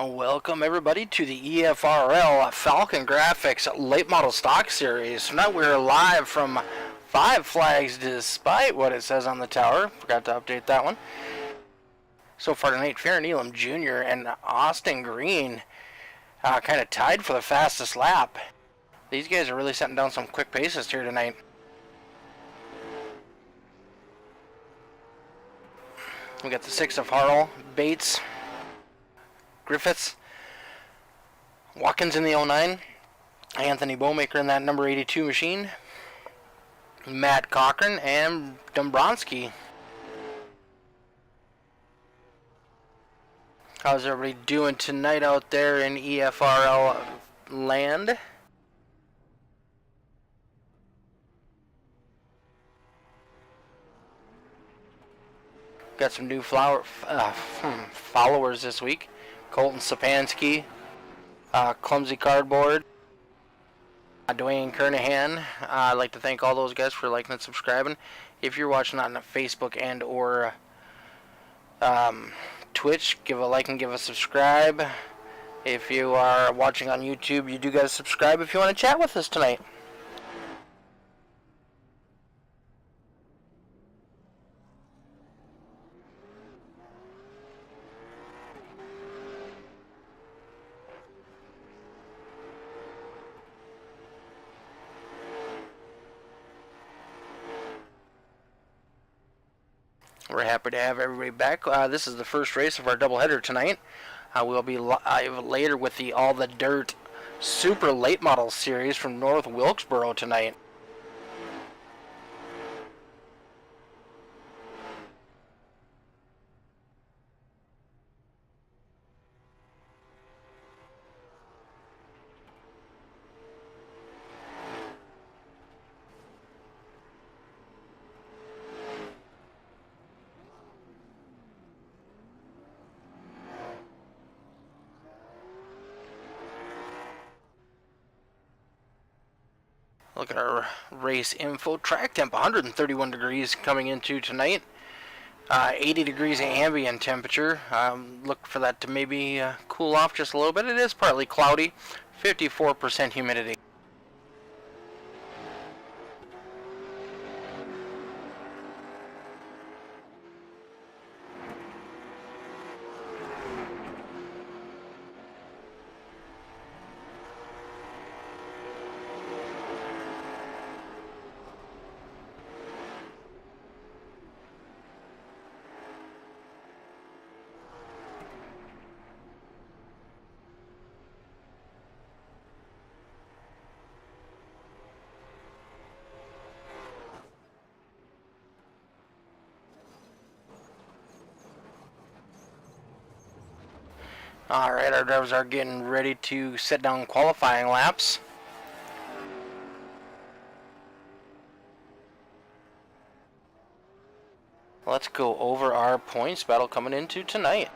Welcome everybody to the EFRL Falcongrafix late model stock series. Tonight we're live from Five Flags despite what it says on the tower. Forgot to update that one. So far tonight, Farron Jr. and Austin Green kind of tied for the fastest lap. These guys are really setting down some quick paces here tonight. We got the 6 of Harl, Bates, Griffiths, Watkins in the 09, Anthony Bowmaker in that number 82 machine, Matt Cochran, and Dombrowski. How's everybody doing tonight out there in EFRL land? Got some new followers this week. Colton Sapansky, Clumsy Cardboard, Dwayne Kernahan. I'd like to thank all those guys for liking and subscribing. If you're watching on Facebook and or Twitch, give a like and give a subscribe. If you are watching on YouTube, you do guys subscribe if you want to chat with us tonight. We're happy to have everybody back. This is the first race of our doubleheader tonight. We'll be live later with the All the Dirt Super Late Model Series from North Wilkesboro tonight. Look at our race info. Track temp 131 degrees coming into tonight. 80 degrees ambient temperature. Look for that to maybe cool off just a little bit. It is partly cloudy. 54% humidity. Alright, our drivers are getting ready to set down qualifying laps. Let's go over our points battle coming into tonight.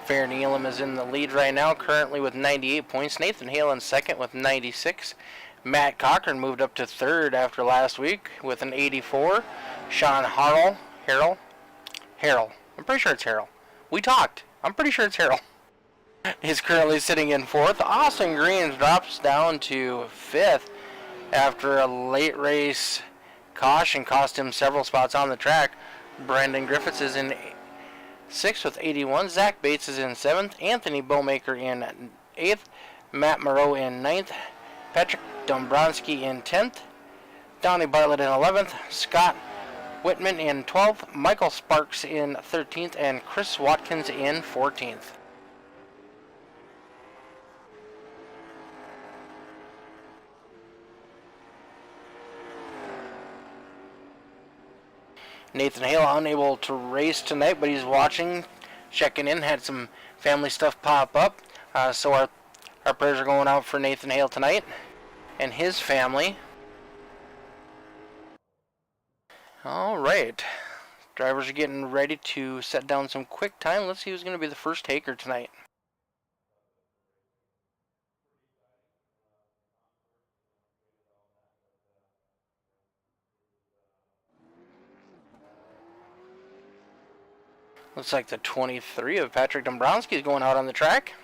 Fair Neelam is in the lead right now, currently with 98 points. Nathan Hale in second with 96. Matt Cochran moved up to third after last week with an 84. Sean Harrell, I'm pretty sure it's Harrell. We talked. I'm pretty sure it's Harrell. He's currently sitting in fourth. Austin Green drops down to fifth after a late race caution cost him several spots on the track. Brandon Griffiths is in sixth with 81. Zach Bates is in seventh. Anthony Bowmaker in eighth. Matt Moreau in ninth. Patrick Dombrowski in 10th, Donnie Bartlett in 11th, Scott Whitman in 12th, Michael Sparks in 13th, and Chris Watkins in 14th. Nathan Hale unable to race tonight, but he's watching, checking in, had some family stuff pop up, so our prayers are going out for Nathan Hale tonight and his family. Alright, drivers are getting ready to set down some quick time. Let's see who's going to be the first taker tonight. Looks like the 23 of Patrick Dombrowski is going out on the track.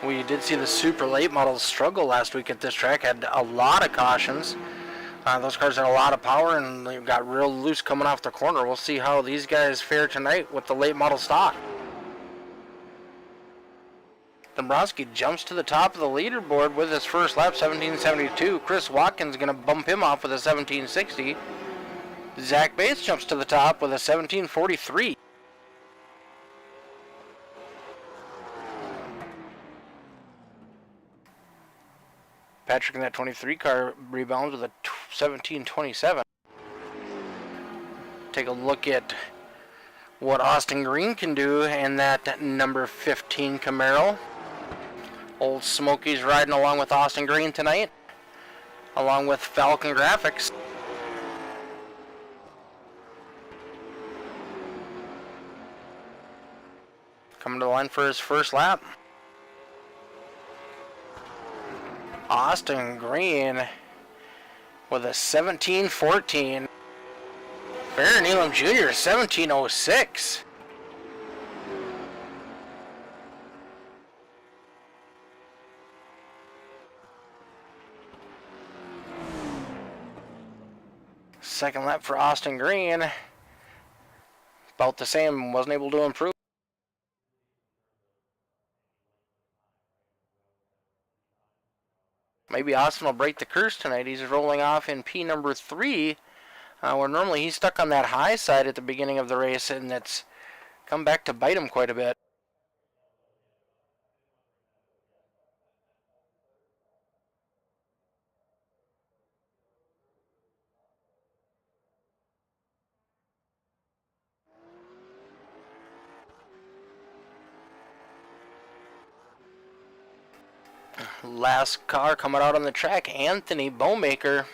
We did see the super late models struggle last week at this track. Had a lot of cautions. Those cars had a lot of power and they got real loose coming off the corner. We'll see how these guys fare tonight with the late model stock. Dombrowski jumps to the top of the leaderboard with his first lap, 1772. Chris Watkins going to bump him off with a 1760. Zach Bates jumps to the top with a 1743. Patrick in that 23 car rebounds with a 1727. Take a look at what Austin Green can do in that number 15 Camaro. Old Smokey's riding along with Austin Green tonight, along with Falcongrafix. Coming to the line for his first lap. Austin Green with a 1714. Baron Elam Jr. 1706. Second lap for Austin Green. About the same, wasn't able to improve. Maybe Austin will break the curse tonight. He's rolling off in P number 3, where normally he's stuck on that high side at the beginning of the race, and that's come back to bite him quite a bit. Last car coming out on the track, Anthony Bowmaker.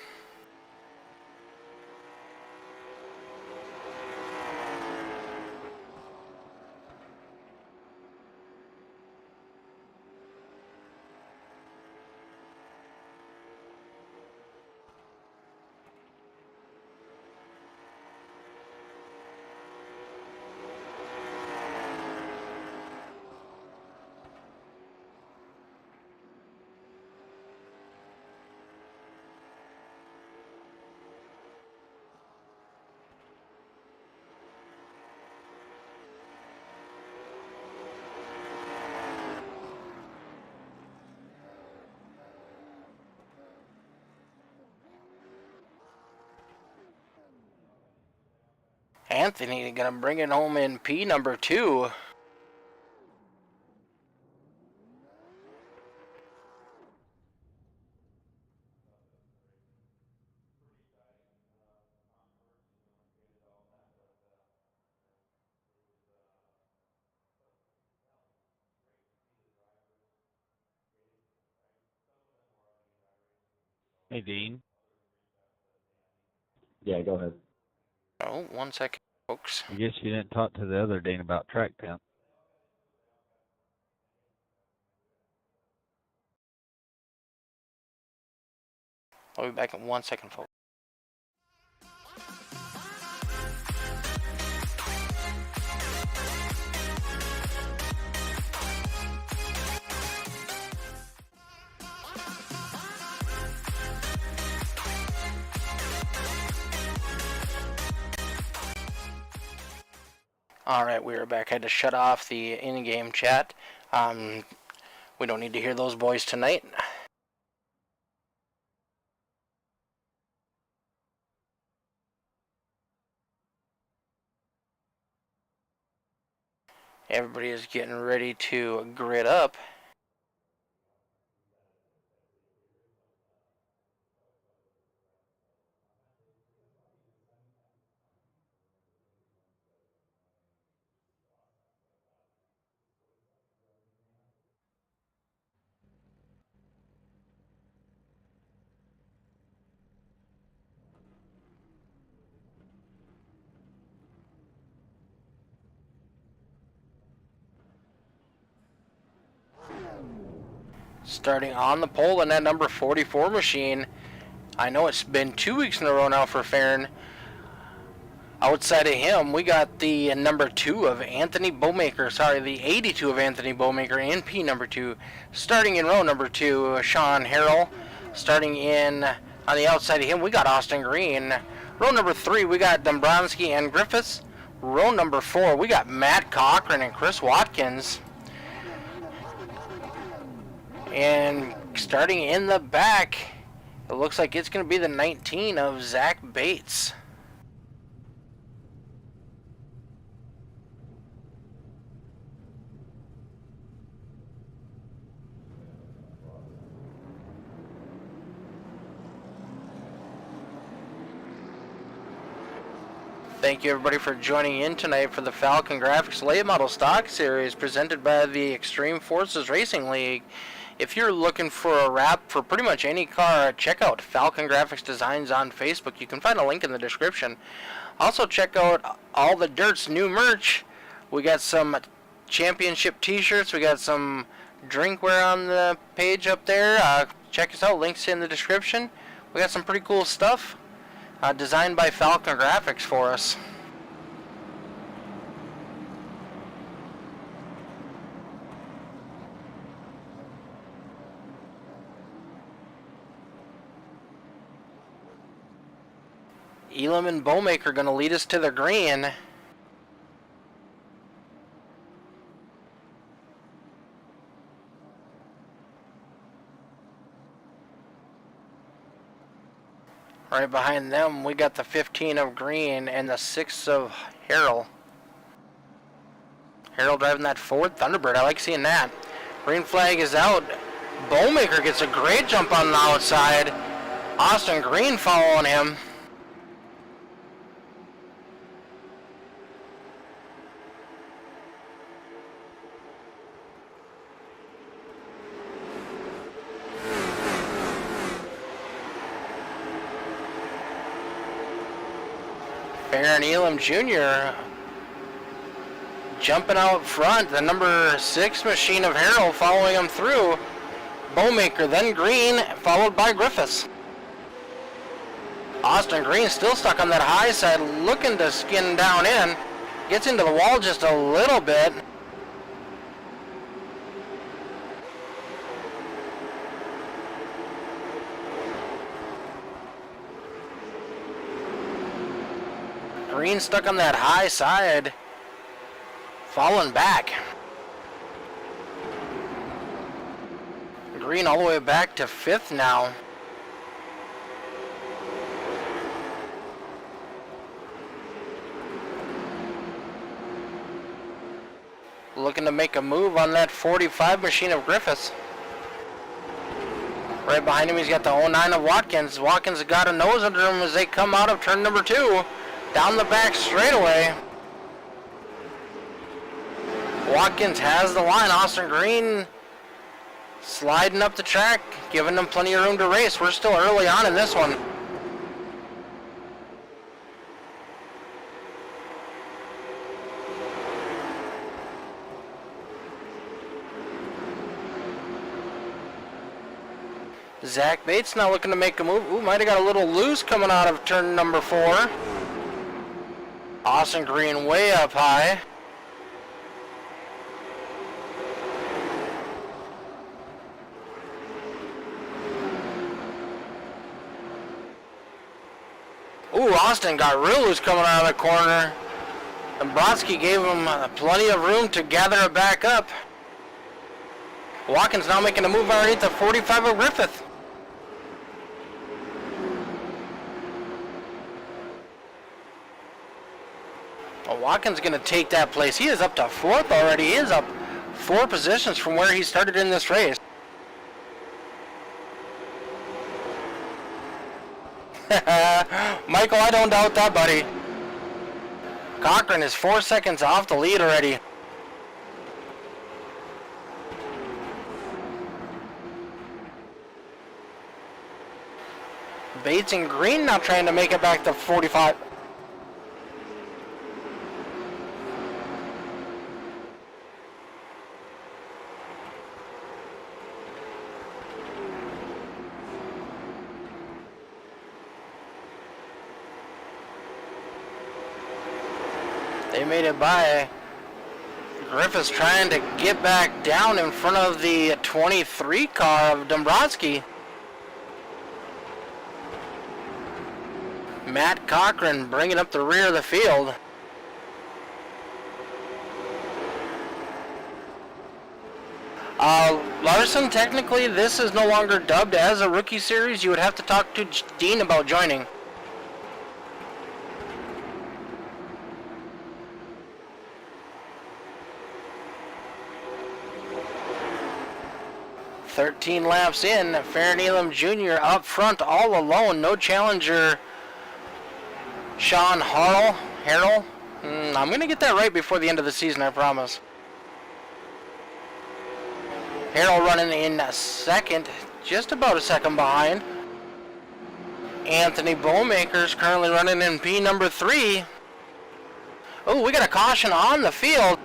Anthony gonna bring it home in P number 2. Hey, Dean. Yeah, go ahead. Oh, 1 second, folks. I guess you didn't talk to the other Dean about track temp. I'll be back in 1 second, folks. Alright, we are back. I had to shut off the in-game chat. We don't need to hear those boys tonight. Everybody is getting ready to grid up. Starting on the pole in that number 44 machine. I know it's been 2 weeks in a row now for Farron. Outside of him, we got the number 2 of Anthony Bowmaker. Sorry, the 82 of Anthony Bowmaker in P number 2. Starting in row number 2, Sean Harrell. Starting in on the outside of him, we got Austin Green. Row number 3, we got Dombrowski and Griffiths. Row number 4, we got Matt Cochran and Chris Watkins. And starting in the back, it looks like it's going to be the 19 of Zach Bates. Thank you everybody for joining in tonight for the Falcongrafix Late Model Stock Series presented by the Extreme Forces Racing League. If you're looking for a wrap for pretty much any car, check out Falcongrafix Designs on Facebook. You can find a link in the description. Also check out all the Dirt's new merch. We got some championship t-shirts. We got some drinkware on the page up there. Check us out. Links in the description. We got some pretty cool stuff. Designed by Falcongrafix for us. Elam and Bowmaker are going to lead us to the green. Right behind them, we got the 15 of Green and the 6 of Harrell. Harrell driving that Ford Thunderbird. I like seeing that. Green flag is out. Bowmaker gets a great jump on the outside. Austin Green following him. Farron Elam Jr. jumping out front. The number 6 machine of Harrell following him through. Bowmaker, then Green, followed by Griffiths. Austin Green still stuck on that high side, looking to skin down in. Gets into the wall just a little bit. Green stuck on that high side, falling back. Green all the way back to 5th now. Looking to make a move on that 45 machine of Griffiths. Right behind him, he's got the 09 of Watkins. Watkins got a nose under him as they come out of turn number 2. Down the back straightaway. Watkins has the line. Austin Green sliding up the track, giving them plenty of room to race. We're still early on in this one. Zach Bates now looking to make a move. Ooh, might have got a little loose coming out of turn number 4. Austin Green way up high. Ooh, Austin got real loose coming out of the corner. And Brodsky gave him plenty of room to gather it back up. Watkins now making a move underneath the 45 of Griffith. Watkins going to take that place. He is up to 4th already. He is up 4 positions from where he started in this race. Michael, I don't doubt that, buddy. Cochran is 4 seconds off the lead already. Bates and Green now trying to make it back to 45. They made it by. Griffiths trying to get back down in front of the 23 car of Dombrowski. Matt Cochran bringing up the rear of the field. Larson, technically this is no longer dubbed as a rookie series. You would have to talk to Dean about joining. "13 laps in, Farron Elam Jr. up front all alone. No challenger. Sean Harrell. I'm going to get that right before the end of the season, I promise. Harrell running in second, just about a second behind. Anthony Bowmaker's currently running in P number 3. Oh, we got a caution on the field.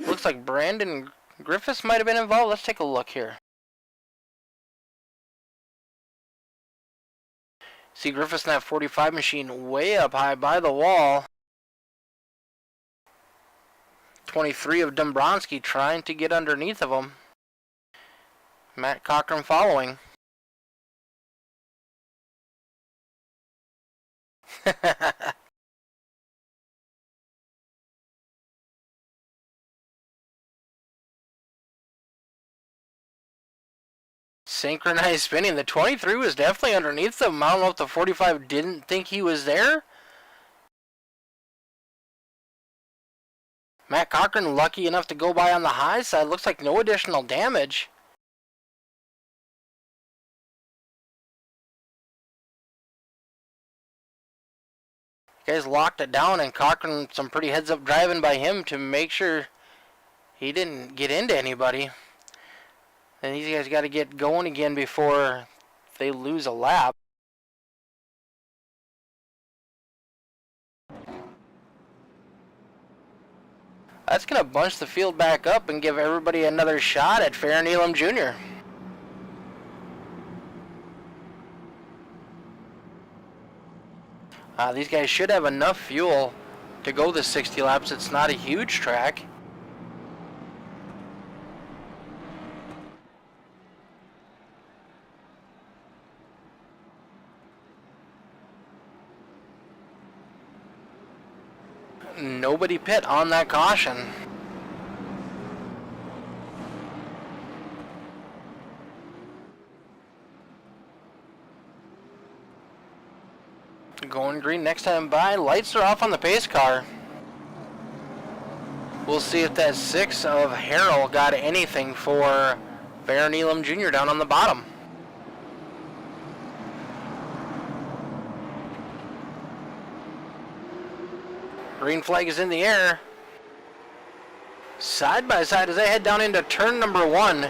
Looks like Brandon Griffiths might have been involved. Let's take a look here. See Griffiths in that 45 machine way up high by the wall. 23 of Dombrowski trying to get underneath of him. Matt Cochran following. Synchronized spinning. The 23 was definitely underneath them. I don't know if the 45 didn't think he was there. Matt Cochran lucky enough to go by on the high side. Looks like no additional damage. Guys locked it down, and Cochran some pretty heads up driving by him to make sure he didn't get into anybody. And these guys got to get going again before they lose a lap. That's going to bunch the field back up and give everybody another shot at Farron Elam Jr. These guys should have enough fuel to go the 60 laps. It's not a huge track. Nobody pit on that caution. Going green next time by. Lights are off on the pace car. We'll see if that 6 of Harrell got anything for Farron Elam Jr. down on the bottom. Green flag is in the air. Side by side as they head down into turn number 1.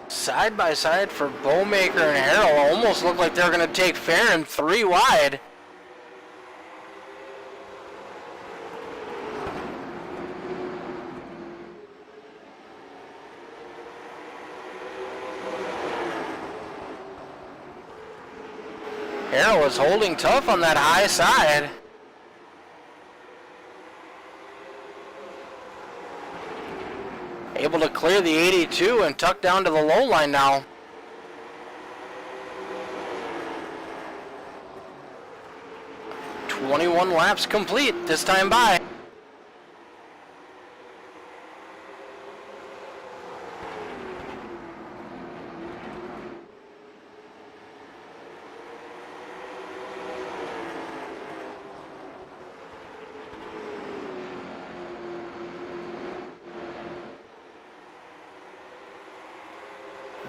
Side by side for Bowmaker and Harrell. Almost looked like they were going to take Farron 3 wide. Harrell was holding tough on that high side. Able to clear the 82 and tuck down to the low line now. "21 laps complete this time by.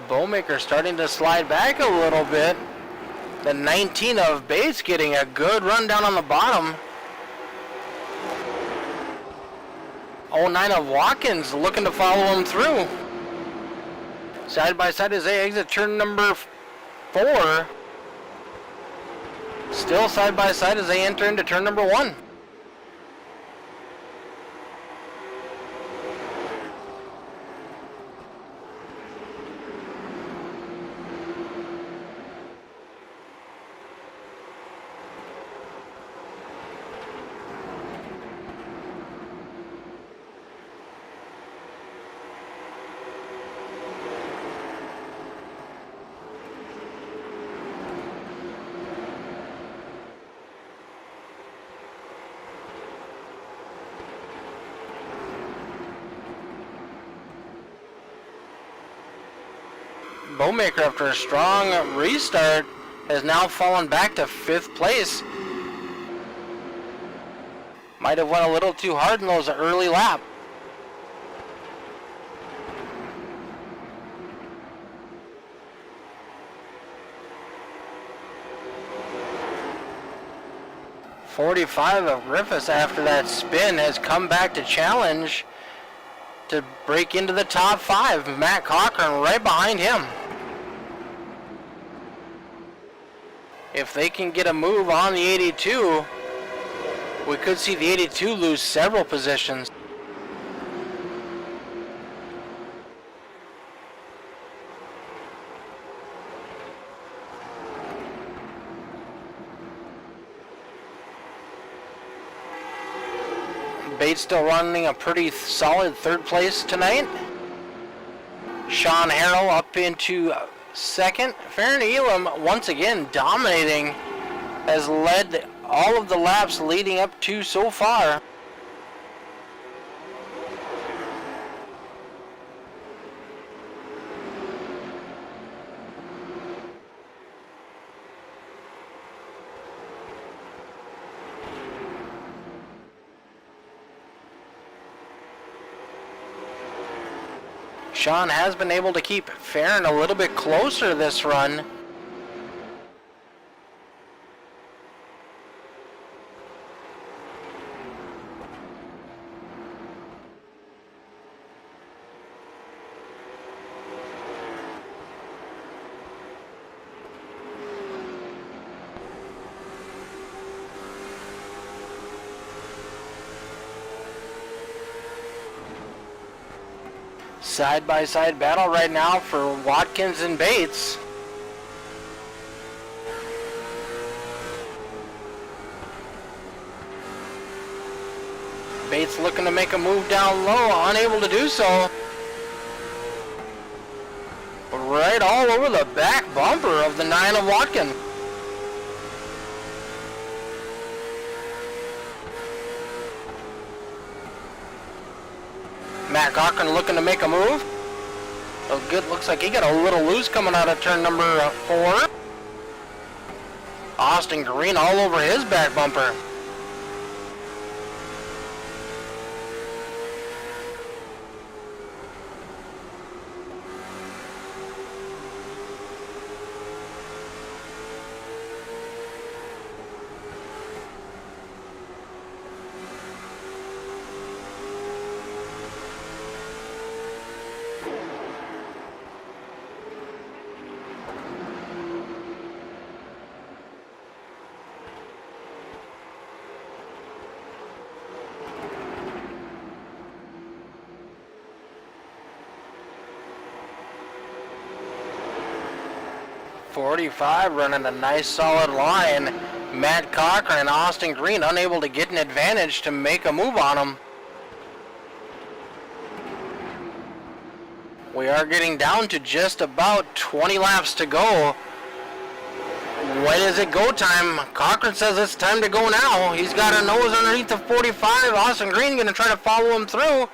Bowmaker starting to slide back a little bit. The 19 of Bates getting a good run down on the bottom. 09 of Watkins looking to follow him through. Side by side as they exit turn number 4. Still side by side as they enter into turn number 1. Bowmaker, after a strong restart, has now fallen back to 5th place. Might have went a little too hard in those early laps. .45 of Griffiths after that spin has come back to challenge to break into the top 5. Matt Cochran right behind him. If they can get a move on the 82, we could see the 82 lose several positions. Bates still running a pretty solid 3rd place tonight. Sean Harrell up into 2nd. Farron Elam once again dominating, has led all of the laps leading up to so far. Sean has been able to keep Farron a little bit closer this run. Side-by-side battle right now for Watkins and Bates. Bates looking to make a move down low, unable to do so. Right all over the back bumper of the 9 of Watkins. Matt Cochran looking to make a move. Oh, good. Looks like he got a little loose coming out of turn number 4. Austin Green all over his back bumper. .45 running a nice solid line. Matt Cochran and Austin Green unable to get an advantage to make a move on him. We are getting down to just about 20 laps to go. When is it go time? Cochran says it's time to go now. He's got a nose underneath the 45. Austin Green going to try to follow him through.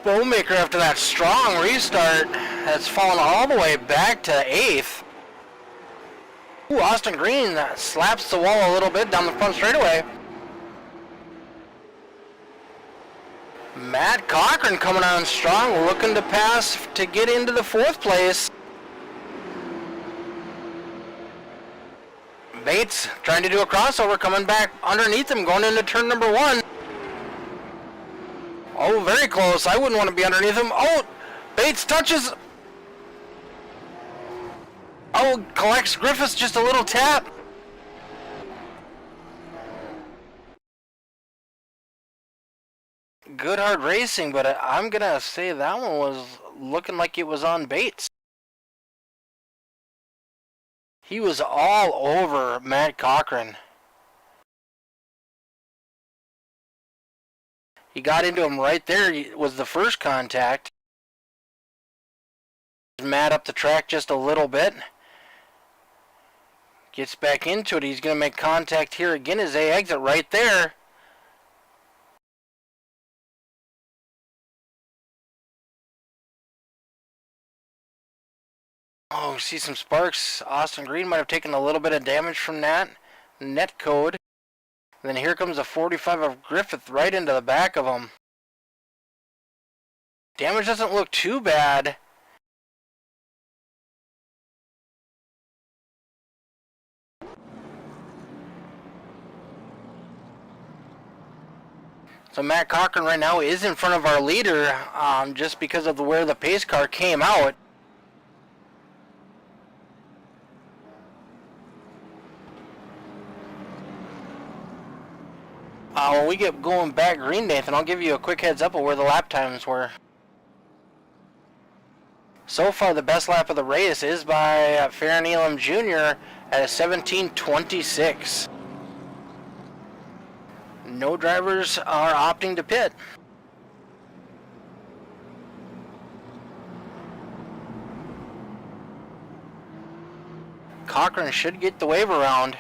Bowmaker, after that strong restart, has fallen all the way back to 8th. Ooh, Austin Green slaps the wall a little bit down the front straightaway. Matt Cochran coming on strong, looking to pass to get into the 4th place. Bates trying to do a crossover, coming back underneath him, going into turn number 1. Oh, very close. I wouldn't want to be underneath him. Oh, Bates touches. Oh, collects Griffiths just a little tap. Good hard racing, but I'm going to say that one was looking like it was on Bates. He was all over Matt Cochran. He got into him right there. It was the first contact. Matt up the track just a little bit. Gets back into it. He's going to make contact here again as they exit right there. Oh, see some sparks. Austin Green might have taken a little bit of damage from that. Net code. And then here comes a 45 of Griffith right into the back of him. Damage doesn't look too bad. So Matt Cochran right now is in front of our leader just because of where the pace car came out. When we get going back green, Nathan, I'll give you a quick heads up of where the lap times were. So far, the best lap of the race is by Farron Elam Jr. at a 17:26. No drivers are opting to pit. Cochran should get the wave around.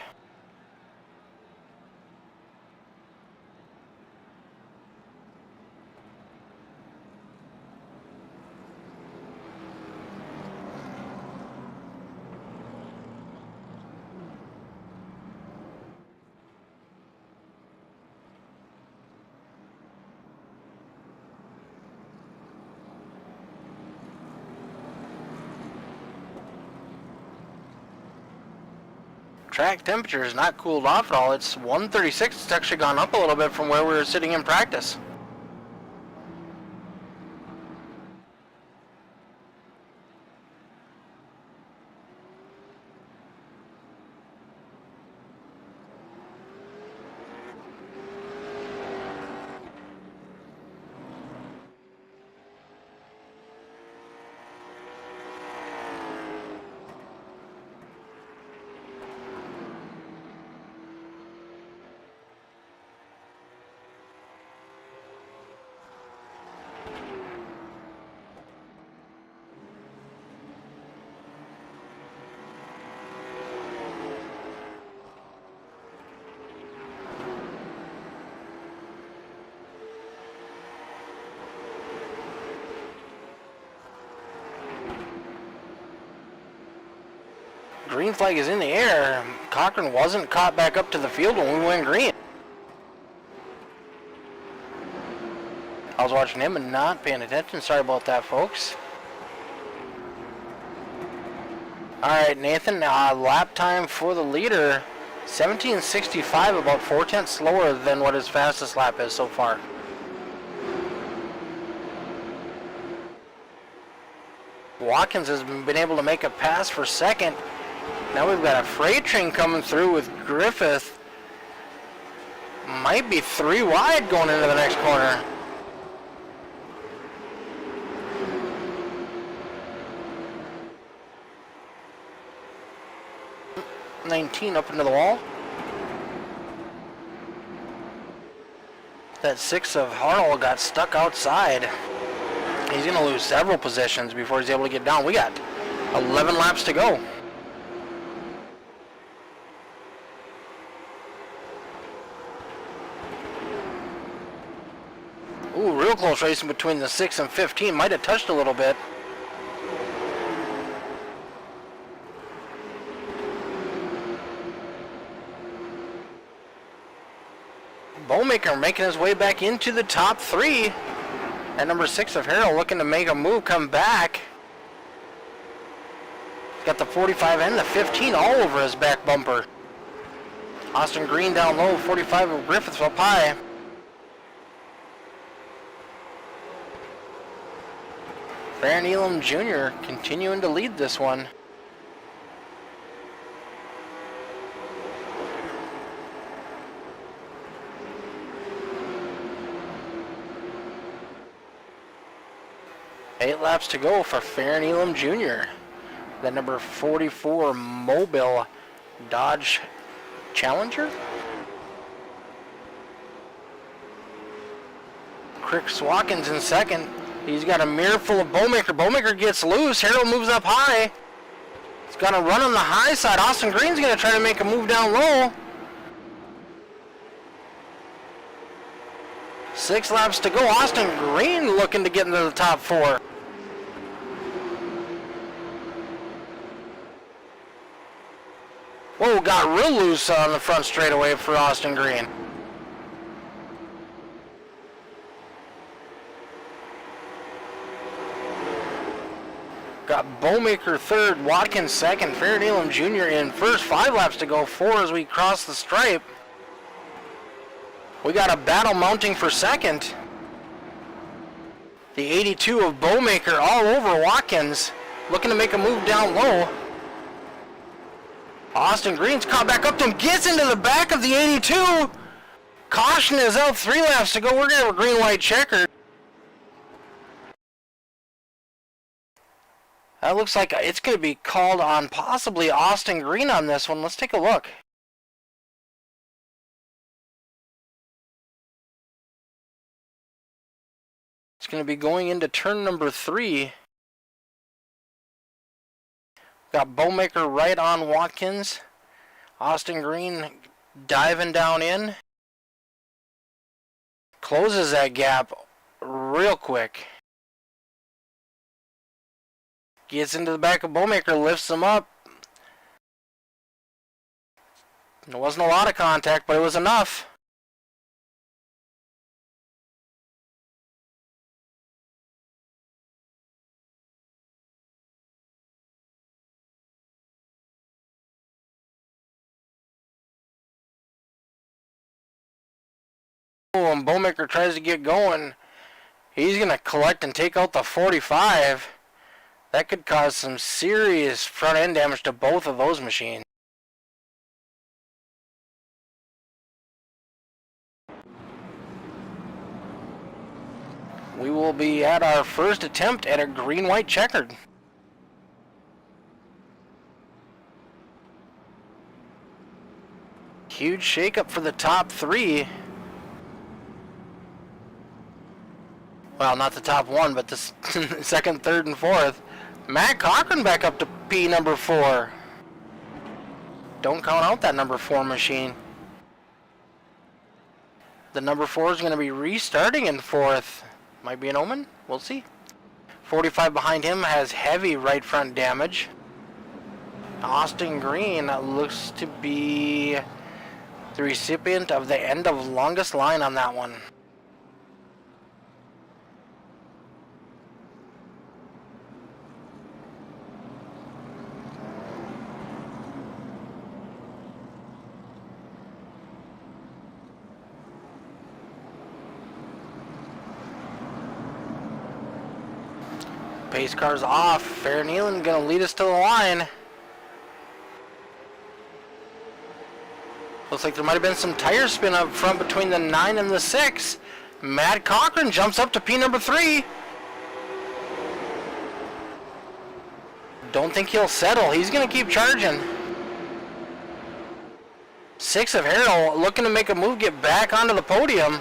Track temperature is not cooled off at all. It's 136. It's actually gone up a little bit from where we were sitting in practice. Green flag is in the air. Cochran wasn't caught back up to the field when we went green. I was watching him and not paying attention. Sorry about that, folks. Alright, Nathan, lap time for the leader, 17:65, about 4/10 slower than what his fastest lap is so far. Watkins has been able to make a pass for second. Now we've got a freight train coming through with Griffith. Might be 3 wide going into the next corner. $19 up into the wall. That 6 of Harnell got stuck outside. He's going to lose several positions before he's able to get down. We got 11 laps to go. Ooh, real close racing between the 6 and 15. Might have touched a little bit. Bowmaker making his way back into the top 3. And number 6 of Efrl looking to make a move, come back. Got the 45 and the 15 all over his back bumper. Austin Green down low, 45 of Griffith up high. Farron Elam Jr. continuing to lead this one. Eight laps to go for Farron Elam Jr. The number 44 Mobile Dodge Challenger. Chris Watkins in second. He's got a mirror full of Bowmaker. Bowmaker gets loose. Harold moves up high. He's gonna run on the high side. Austin Green's gonna try to make a move down low. 6 laps to go. Austin Green looking to get into the top 4. Whoa, got real loose on the front straightaway for Austin Green. Got Bowmaker third, Watkins second, Farron Elam Jr. in first. 5 laps to go, 4 as we cross the stripe. We got a battle mounting for second. The 82 of Bowmaker all over Watkins, looking to make a move down low. Austin Green's caught back up to him, gets into the back of the 82. Caution is out, 3 laps to go. We're going to have a green-white checker. That looks like it's going to be called on possibly Austin Green on this one. Let's take a look. It's going to be going into turn number 3. Got Bowmaker right on Watkins. Austin Green diving down in. Closes that gap real quick. Gets into the back of Bowmaker, lifts him up. It wasn't a lot of contact, but it was enough. And Bowmaker tries to get going. He's going to collect and take out the 45. That could cause some serious front end damage to both of those machines. We will be at our first attempt at a green-white checkered. Huge shakeup for the top 3. Well, not the top 1, but the second, third, and fourth. Matt Cochran back up to P number 4. Don't count out that number 4 machine. The number 4 is going to be restarting in 4th. Might be an omen. We'll see. 45 behind him has heavy right front damage. Austin Green looks to be the recipient of the end of longest line on that one. Pace car's off. Farron Elam gonna lead us to the line. Looks like there might have been some tire spin up front between the 9 and the 6. Matt Cochran jumps up to P number 3. Don't think he'll settle. He's gonna keep charging. 6 of Efrl looking to make a move, get back onto the podium.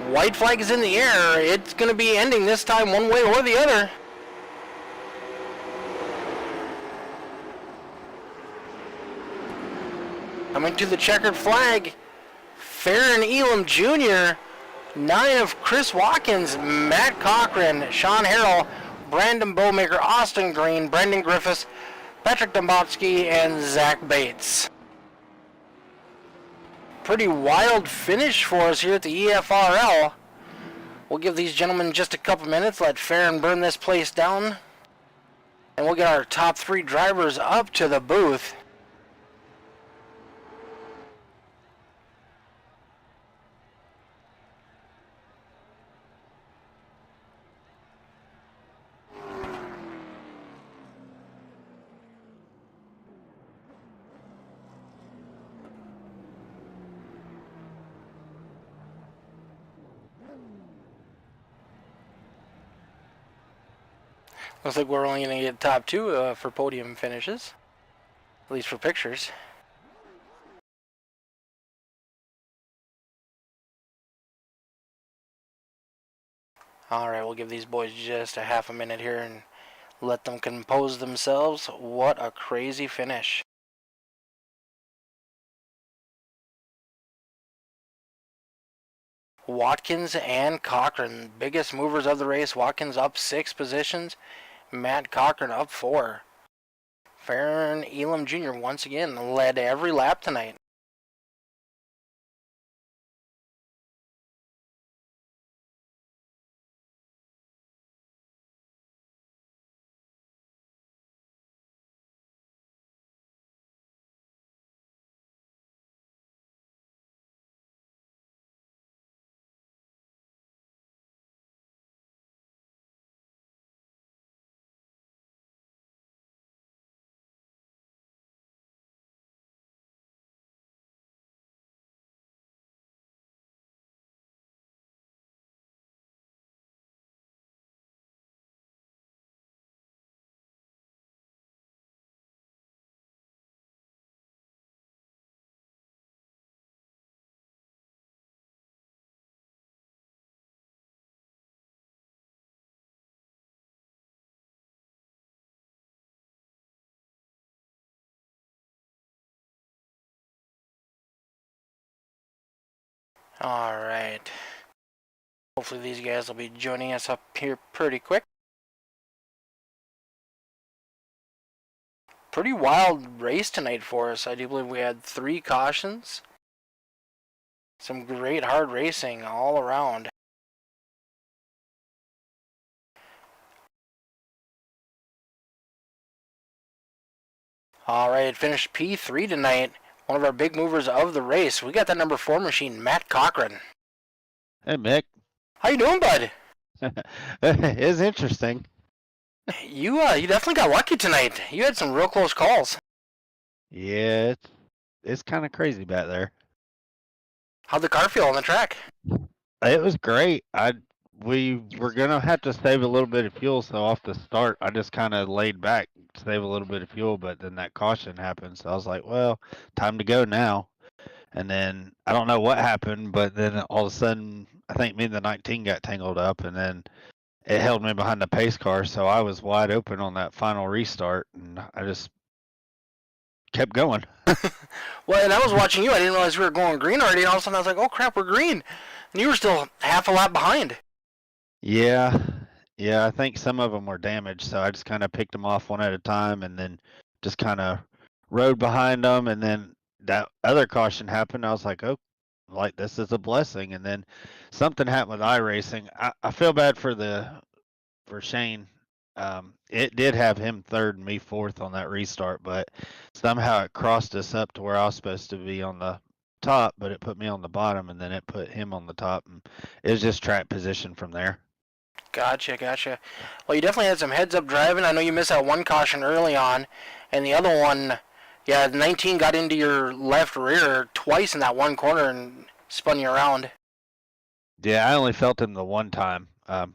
White flag is in the air. It's going to be ending this time one way or the other. Coming to the checkered flag, Farron Elam Jr., 9 of Chris Watkins, Matt Cochran, Sean Harrell, Brandon Bowmaker, Austin Green, Brendan Griffiths, Patrick Dombotsky, and Zach Bates. Pretty wild finish for us here at the EFRL. We'll give these gentlemen just a couple minutes, let Farron burn this place down, and we'll get our top 3 drivers up to the booth. Looks like we're only going to get top 2 for podium finishes, at least for pictures. Alright, we'll give these boys just a half a minute here and Let them compose themselves. What a crazy finish. Watkins and Cochran, biggest movers of the race. Watkins up 6 positions. Matt Cochran up 4. Farron Elam Jr. once again led every lap tonight. Alright. Hopefully these guys will be joining us up here pretty quick. Pretty wild race tonight for us. I do believe we had 3 cautions. Some great hard racing all around. Alright, finished P3 tonight. One of our big movers of the race. We got that number 4 machine, Matt Cochran. Hey, Mick. How you doing, bud? It's interesting. You definitely got lucky tonight. You had some real close calls. Yeah, it's kind of crazy back there. How'd the car feel on the track? It was great. We were gonna have to save a little bit of fuel, so off the start, I just kind of laid back to save a little bit of fuel. But then that caution happened, so I was like, "Well, time to go now." And then I don't know what happened, but then all of a sudden, I think me and the 19 got tangled up, and then it held me behind the pace car, so I was wide open on that final restart, and I just kept going. Well, and I was watching you. I didn't realize we were going green already, and all of a sudden I was like, oh crap, we're green. And you were still half a lap behind. Yeah, yeah, I think some of them were damaged, so I just kind of picked them off one at a time, and then just kind of rode behind them, and then that other caution happened. I was like, oh, like this is a blessing, and then something happened with iRacing. I feel bad for Shane. It did have him third and me fourth on that restart, but somehow it crossed us up to where I was supposed to be on the top, but it put me on the bottom, and then it put him on the top, and it was just track position from there. Gotcha. Well, you definitely had some heads-up driving. I know you missed that one caution early on, and the other one, yeah, 19 got into your left rear twice in that one corner and spun you around. Yeah, I only felt him the one time.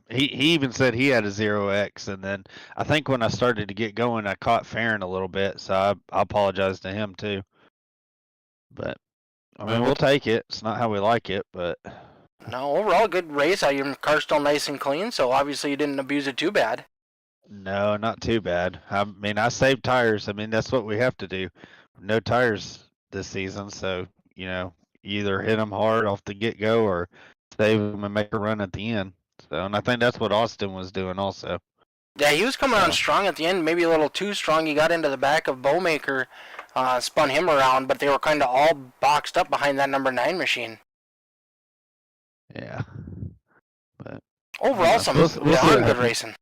He even said he had a 0X, and then I think when I started to get going, I caught Farron a little bit, so I apologize to him too. But I mean, we'll take it. It's not how we like it, but No, overall, good race. Your car's still nice and clean, so obviously you didn't abuse it too bad. no, not too bad. I mean, I saved tires. I mean, that's what we have to do. No tires this season, so you either hit them hard off the get-go or save them and make a run at the end. So, and I think that's what Austin was doing also. Yeah, he was coming on strong at the end, maybe a little too strong. He got into the back of Bowmaker, spun him around, but they were kind of all boxed up behind that number 9 machine. Yeah. But overall, some darn good racing.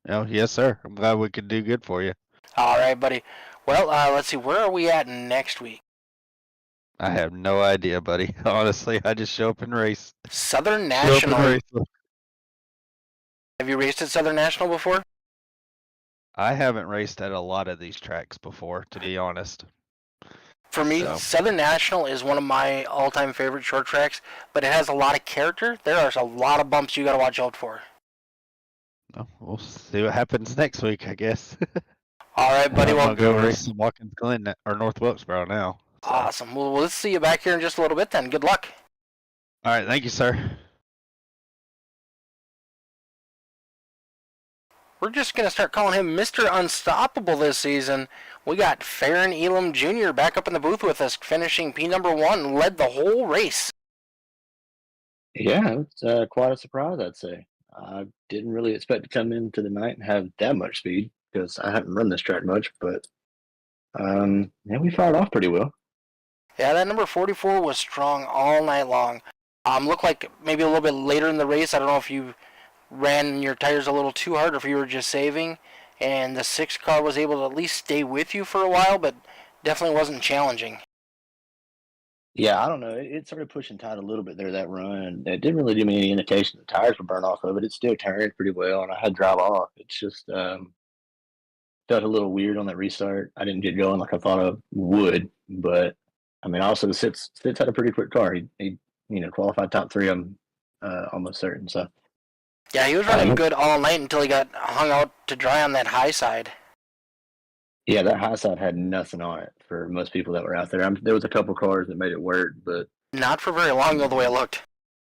Oh, yes, sir. I'm glad we could do good for you. All right, buddy. Well, let's see. Where are we at next week? I have no idea, buddy. Honestly, I just show up and race. Southern National. Have you raced at Southern National before? I haven't raced at a lot of these tracks before, to be honest. For me, Southern National is one of my all-time favorite short tracks, but it has a lot of character. There are a lot of bumps you got to watch out for. Oh, we'll see what happens next week, I guess. All right, buddy. I'll go race in Watkins Glen or North Wilkesboro now. So. Awesome. Well, let's see you back here in just a little bit then. Good luck. All right. Thank you, sir. we're just going to start calling him Mr. Unstoppable this season. We got Farron Elam Jr. back up in the booth with us, finishing P1, led the whole race. Yeah, it's quite a surprise, I'd say. I didn't really expect to come into the night and have that much speed because I haven't run this track much, but yeah, we fired off pretty well. Yeah, that number 44 was strong all night long. Looked like maybe a little bit later in the race. I don't know if you ran your tires a little too hard or if you were just saving. And the 6 car was able to at least stay with you for a while, but definitely wasn't challenging. Yeah, I don't know. It started pushing tight a little bit there that run. It didn't really give me any indication the tires were burned off of it. It still turned pretty well, and I had to drive off. It's just felt a little weird on that restart. I didn't get going like I thought I would, but I mean, also Sitz had a pretty quick car. He qualified top 3. I'm almost certain. So yeah, he was running good all night until he got hung out to dry on that high side. Yeah, that high side had nothing on it for most people that were out there. There was a couple cars that made it work, but not for very long though, the way it looked.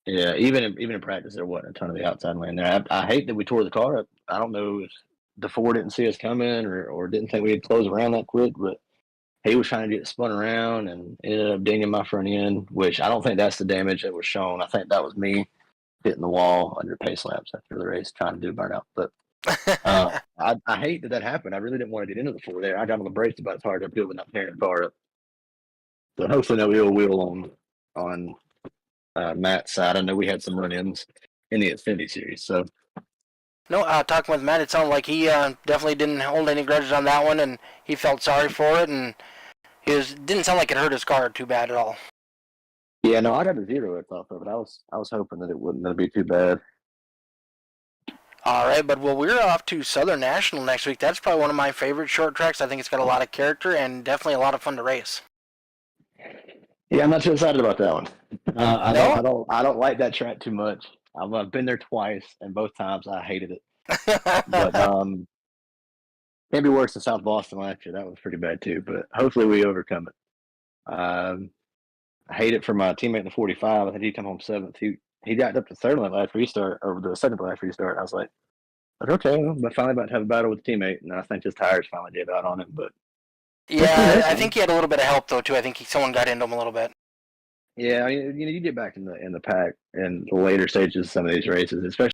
Yeah, even in practice, there wasn't a ton of the outside lane there. I hate that we tore the car up. I don't know if the 4 didn't see us coming or didn't think we'd close around that quick, but he was trying to get spun around and ended up dinging my front end, which I don't think that's the damage that was shown. I think that was me hitting the wall under pace laps after the race trying to do burnout. But I hate that happened. I really didn't want to get into the 4 there. I got on the brakes about as hard as I could without tearing the car up. So hopefully no ill will on Matt's side. I know we had some run-ins in the Xfinity series. So no, talking with Matt, it sounded like he definitely didn't hold any grudges on that one, and he felt sorry for it, and didn't sound like it hurt his car too bad at all. Yeah, no, I got a 0 off of it. I was hoping that it wouldn't be too bad. All right, but we're off to Southern National next week. That's probably one of my favorite short tracks. I think it's got a lot of character and definitely a lot of fun to race. Yeah, I'm not too excited about that one. No? I don't like that track too much. I've been there twice, and both times I hated it. But maybe worse than South Boston last year. That was pretty bad too. But hopefully we overcome it. I hate it for my teammate in the 45. I think he come home 7th. He got up to 3rd on that last restart, or the 2nd last restart. I was like, okay, well, I'm finally about to have a battle with the teammate, and I think his tires finally gave out on him. But yeah, I think he had a little bit of help though too. I think someone got into him a little bit. Yeah, I mean, you get back in the pack in the later stages of some of these races, especially